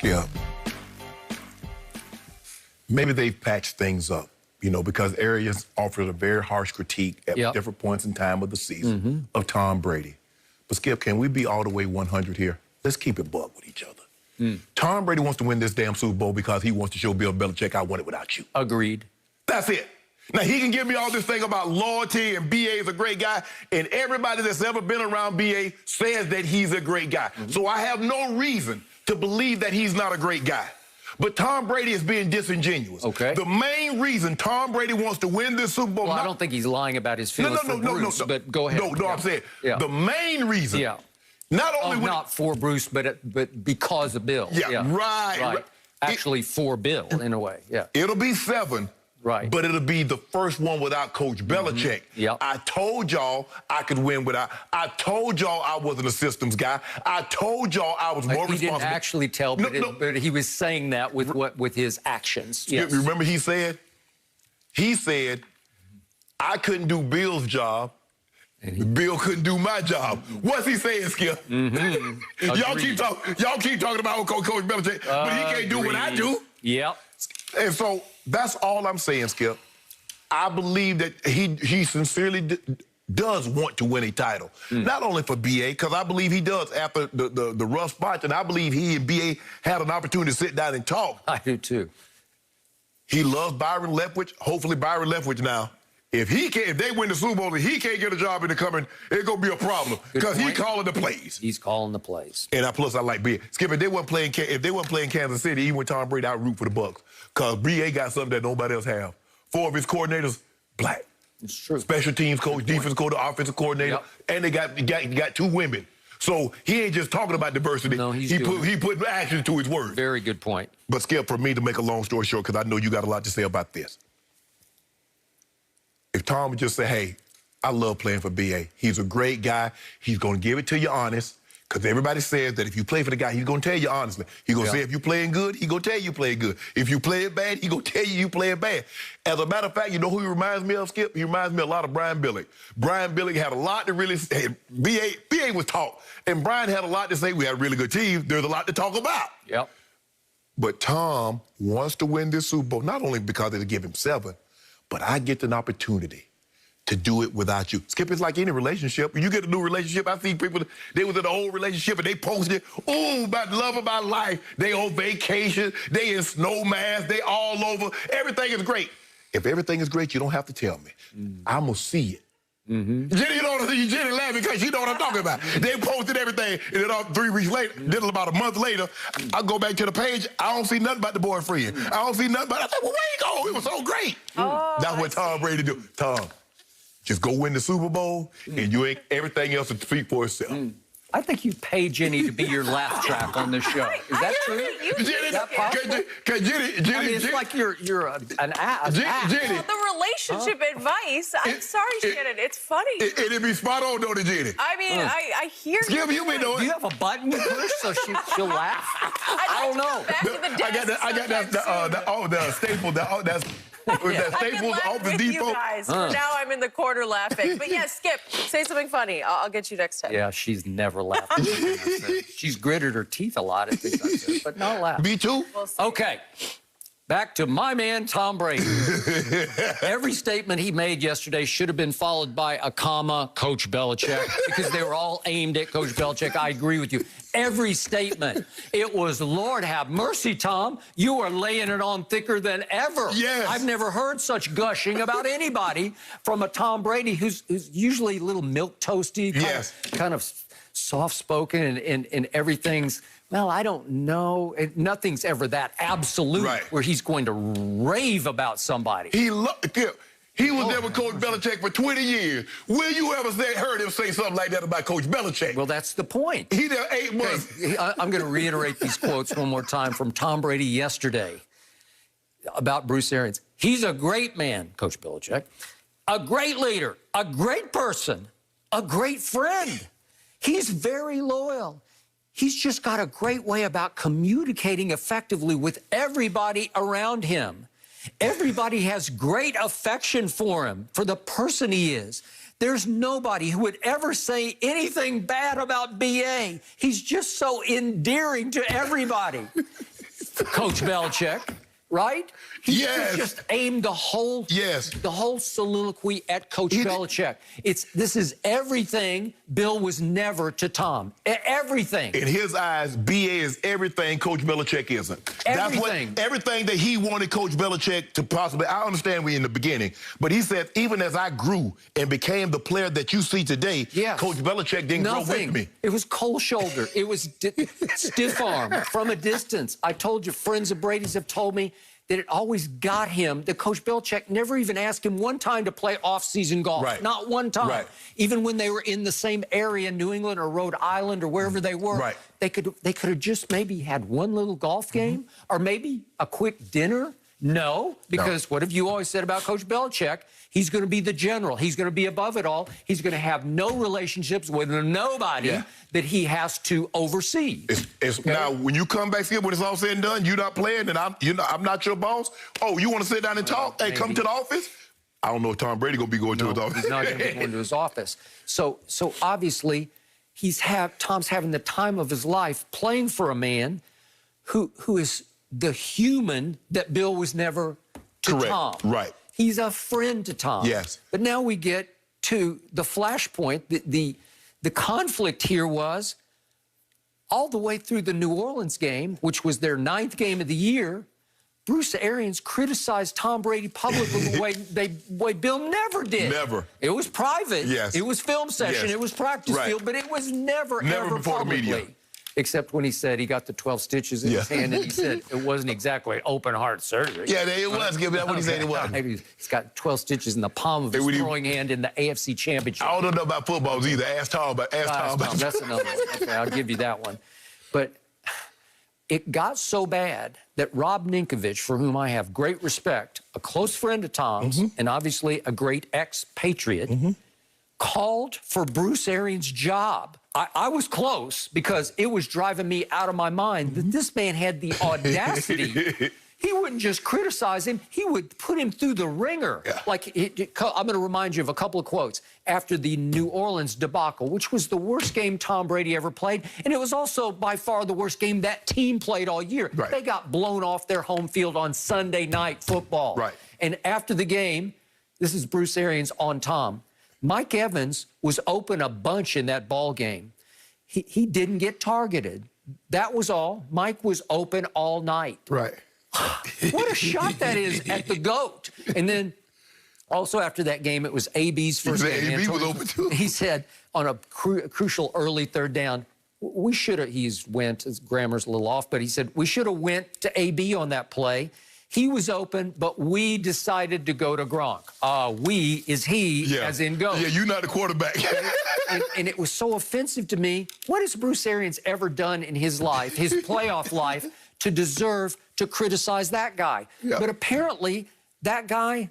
Skip, maybe they've patched things up, you know, because Arians offered a very harsh critique at different points in time of the season of Tom Brady. But Skip, can we be all the way 100 here? Let's keep it buck with each other. Tom Brady wants to win this damn Super Bowl because he wants to show Bill Belichick, I won it without you. Agreed. That's it. Now, he can give me all this thing about loyalty and B.A. is a great guy, and everybody that's ever been around B.A. says that he's a great guy. So I have no reason to believe that he's not a great guy. But Tom Brady is being disingenuous. Okay. The main reason Tom Brady wants to win this Super Bowl... Well, I don't think he's lying about his feelings for Bruce, but go ahead. No, I'm saying the main reason... Not only not for Bruce, but because of Bill. Right. Actually, for Bill, in a way, It'll be 7. Right. But it'll be the first one without Coach Belichick. I told y'all I could win without... I told y'all I wasn't a systems guy. I told y'all I was more responsible. He didn't actually tell, but he was saying that with his actions. Yes. Remember he said? He said, I couldn't do Bill's job. Bill couldn't do my job. What's he saying, Skip? Y'all keep talking about Coach Belichick, but he can't do what I do. Yep. And so that's all I'm saying, Skip. I believe that he sincerely does want to win a title. Not only for B.A., because I believe he does after the rough spots, and I believe he and B.A. had an opportunity to sit down and talk. I do, too. He loves Byron Leftwich. Hopefully Byron Leftwich now. If they win the Super Bowl and he can't get a job in the coming, it's going to be a problem because he's calling the plays. He's calling the plays. And plus, I like B.A. Skip, if they weren't playing Kansas City, even with Tom Brady, I'd root for the Bucs because B.A. got something that nobody else have. 4 of his coordinators, black. It's true. Special teams coach, defense coach, offensive coordinator, and they got 2 women. So he ain't just talking about diversity. No, he put action to his words. Very good point. But Skip, for me to make a long story short, because I know you got a lot to say about this. If Tom would just say, hey, I love playing for B.A. He's a great guy. He's going to give it to you honest, because everybody says that if you play for the guy, he's going to tell you honestly. He's going to say if you're playing good, he's going to tell you playing good. If you play it bad, he's going to tell you playing bad. As a matter of fact, you know who he reminds me of, Skip? He reminds me a lot of Brian Billick. Brian Billick had a lot to really say. B.A. was talk, and Brian had a lot to say. We had a really good team. There's a lot to talk about. Yep. But Tom wants to win this Super Bowl, not only because they give him 7, but I get an opportunity to do it without you. Skip, it's like any relationship. When you get a new relationship, I see people, they was in an old relationship and they posted, oh, about love of my life. They on vacation, they in snow masks, they all over. Everything is great. If everything is great, you don't have to tell me. I'm going to see it. Jenny, you know what I'm saying? Jenny laughing because she know what I'm talking about. They posted everything, and then 3 weeks later, then about a month later, I go back to the page, I don't see nothing about the boyfriend. I don't see nothing about it. I said, well, where you go? It was so great. That's what Tom Brady do. Tom, just go win the Super But and you ain't everything else to speak for itself. I think you pay Jenny to be your laugh track on this show. Is that true? Jenny, it's like you're an ass. Jenny. The relationship advice, I'm sorry, Shannon, it's funny. It'd be spot on, though, to Jenny. I mean, I hear you. Skip, you been doing. Do you have a button you push so she'll laugh? I don't know. The staple, that's... That Staples Office Depot. Now I'm in the corner laughing. But yeah, Skip, say something funny. I'll get you next time. Yeah, she's never laughed. She's gritted her teeth a lot at things I said, but not laugh. Me too. Okay. Back to my man, Tom Brady. Every statement he made yesterday should have been followed by a comma, Coach Belichick, because they were all aimed at Coach Belichick. I agree with you. Every statement. It was, Lord have mercy, Tom. You are laying it on thicker than ever. Yes. I've never heard such gushing about anybody from a Tom Brady who's usually a little milquetoasty, kind of soft-spoken, and everything's, well, I don't know. Nothing's ever that absolute where he's going to rave about somebody. He was there with Coach Belichick for 20 years. Will you ever heard him say something like that about Coach Belichick? Well, that's the point. He there 8 months. I'm going to reiterate these quotes one more time from Tom Brady yesterday about Bruce Arians. He's a great man, Coach Belichick, a great leader, a great person, a great friend. He's very loyal. He's just got a great way about communicating effectively with everybody around him. Everybody has great affection for him, for the person he is. There's nobody who would ever say anything bad about B.A. He's just so endearing to everybody. Coach Belichick, right? He just aimed the whole soliloquy at Coach Belichick. This is everything Bill was never to Tom. Everything. In his eyes, BA is everything Coach Belichick isn't. Everything. Everything that he wanted Coach Belichick to possibly. I understand we in the beginning, but he said even as I grew and became the player that you see today, Coach Belichick didn't grow with me. It was cold shoulder. It was stiff arm from a distance. I told you, friends of Brady's have told me that it always got him, that Coach Belichick never even asked him one time to play off-season golf. Right. Not one time. Right. Even when they were in the same area, New England or Rhode Island or wherever they were, right. they could have just maybe had one little golf game or maybe a quick dinner. No, because what have you always said about Coach Belichick? He's going to be the general. He's going to be above it all. He's going to have no relationships with nobody that he has to oversee. Now, when you come back here, when it's all said and done, you're not playing, and I'm not your boss. Oh, you want to sit down and talk? Hey, come to the office. I don't know if Tom Brady going to be going to his office. He's not going to be going to his office. So obviously, Tom's having the time of his life playing for a man who is the human that Bill was never to Tom. Right. He's a friend to Tom. Yes. But now we get to the flashpoint. The conflict here was all the way through the New Orleans game, which was their 9th game of the year, Bruce Arians criticized Tom Brady publicly the way Bill never did. Never. It was private. Yes. It was film session. Yes. It was practice field, but it was never ever before publicly. the media. Except when he said he got the 12 stitches in his hand, and he said it wasn't exactly open heart surgery. Yeah, it was. Give me that what he said it was. He's got 12 stitches in the palm of his throwing hand in the AFC Championship. I don't know about footballs either. Ask Tom. That's another one. Okay, I'll give you that one. But it got so bad that Rob Ninkovich, for whom I have great respect, a close friend of Tom's, and obviously a great ex-Patriot, called for Bruce Arians' job. I was close because it was driving me out of my mind that this man had the audacity. He wouldn't just criticize him. He would put him through the ringer. Yeah. I'm going to remind you of a couple of quotes after the New Orleans debacle, which was the worst game Tom Brady ever played. And it was also by far the worst game that team played all year. Right. They got blown off their home field on Sunday Night Football. Right. And after the game, this is Bruce Arians on Tom. Mike Evans was open a bunch in that ball game. He didn't get targeted. That was all. Mike was open all night. Right. What a shot that is at the GOAT. And then also after that game, it was AB's first game. AB was open too. He said on a crucial early 3rd down, we should have, his grammar's a little off, but he said, we should have went to AB on that play. He was open, but we decided to go to Gronk. We is he, as in go. Yeah, you're not the quarterback. and it was so offensive to me. What has Bruce Arians ever done in his life, his playoff life, to deserve to criticize that guy? Yeah. But apparently, that guy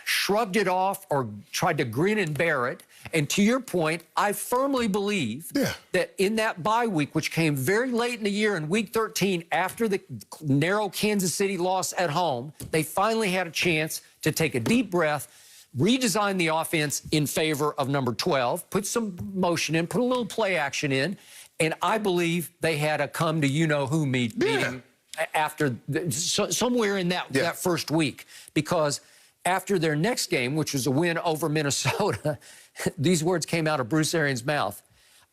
shrugged it off or tried to grin and bear it. And to your point, I firmly believe that in that bye week, which came very late in the year in week 13 after the narrow Kansas City loss at home, they finally had a chance to take a deep breath, redesign the offense in favor of number 12, put some motion in, put a little play action in, and I believe they had a come-to-you-know-who meeting after somewhere in that first week, because after their next game, which was a win over Minnesota, these words came out of Bruce Arians' mouth.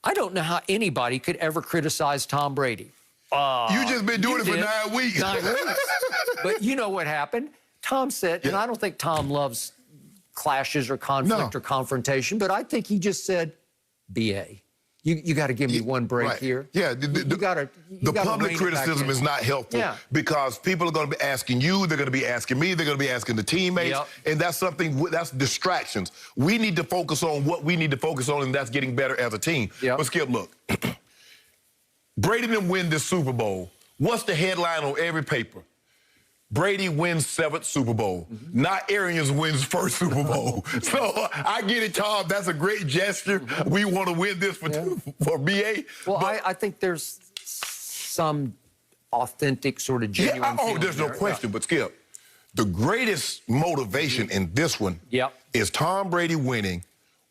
I don't know how anybody could ever criticize Tom Brady. You just been doing it for 9 weeks. 9 weeks. But you know what happened? Tom said, and I don't think Tom loves clashes or conflict or confrontation, but I think he just said, BA. You got to give me one break here. Yeah, the public criticism is not helpful because people are going to be asking you, they're going to be asking me, they're going to be asking the teammates, and that's that's distractions. We need to focus on what we need to focus on, and that's getting better as a team. But Skip, look, Brady didn't win this Super Bowl. What's the headline on every paper? Brady wins 7th Super Bowl. Not Arians wins 1st Super Bowl. So I get it, Tom. That's a great gesture. We want to win this for BA. Well, I think there's some authentic sort of genuine there's no question. But Skip, the greatest motivation in this one is Tom Brady winning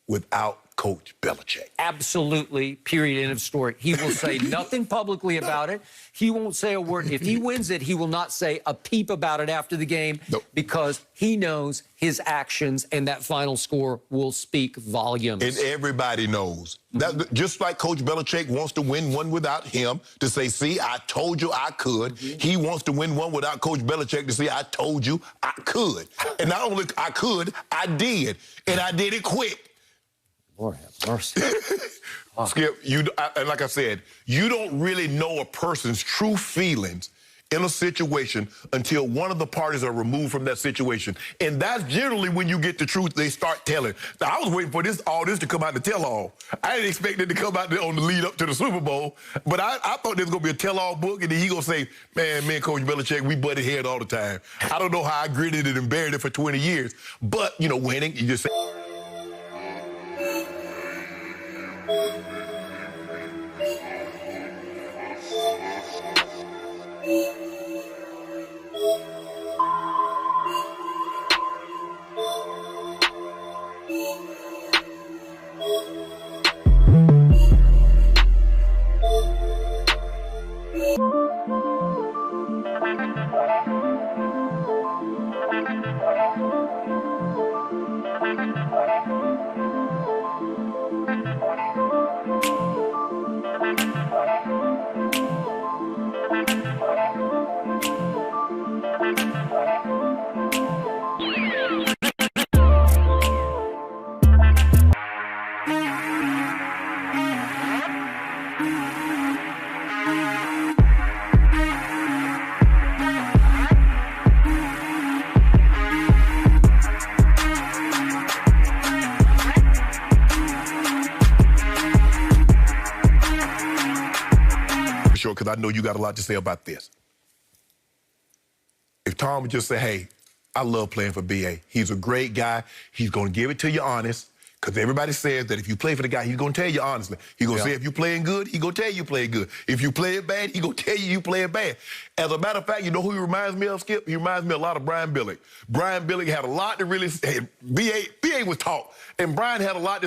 without Coach Belichick. Absolutely, period, end of story. He will say nothing publicly about it. He won't say a word. If he wins it, he will not say a peep about it after the game because he knows his actions and that final score will speak volumes. And everybody knows. That, just like Coach Belichick wants to win one without him to say, see, I told you I could. He wants to win one without Coach Belichick to say, I told you I could. And not only I could, I did. And I did it quick. Lord have mercy. Skip, and like I said, you don't really know a person's true feelings in a situation until one of the parties are removed from that situation. And that's generally when you get the truth, they start telling. Now, I was waiting for all this to come out in the tell-all. I didn't expect it to come out on the lead up to the Super Bowl, but I thought there was going to be a tell-all book, and then he going to say, man, me and Coach Belichick, we butted head all the time. I don't know how I gritted it and buried it for 20 years, but, you know, winning, you just say... Sure, because I know you got a lot to say about this. If Tom would just say, hey, I love playing for BA. He's a great guy. He's going to give it to you honest, because everybody says that if you play for the guy, he's going to tell you honestly. He's going to say if you playing good, he's going to tell you playing good. If you play it bad, he's going to tell you playing bad. As a matter of fact, you know who he reminds me of, Skip? He reminds me a lot of Brian Billick. Brian Billick had a lot to really say. BA was taught, and Brian had a lot to say.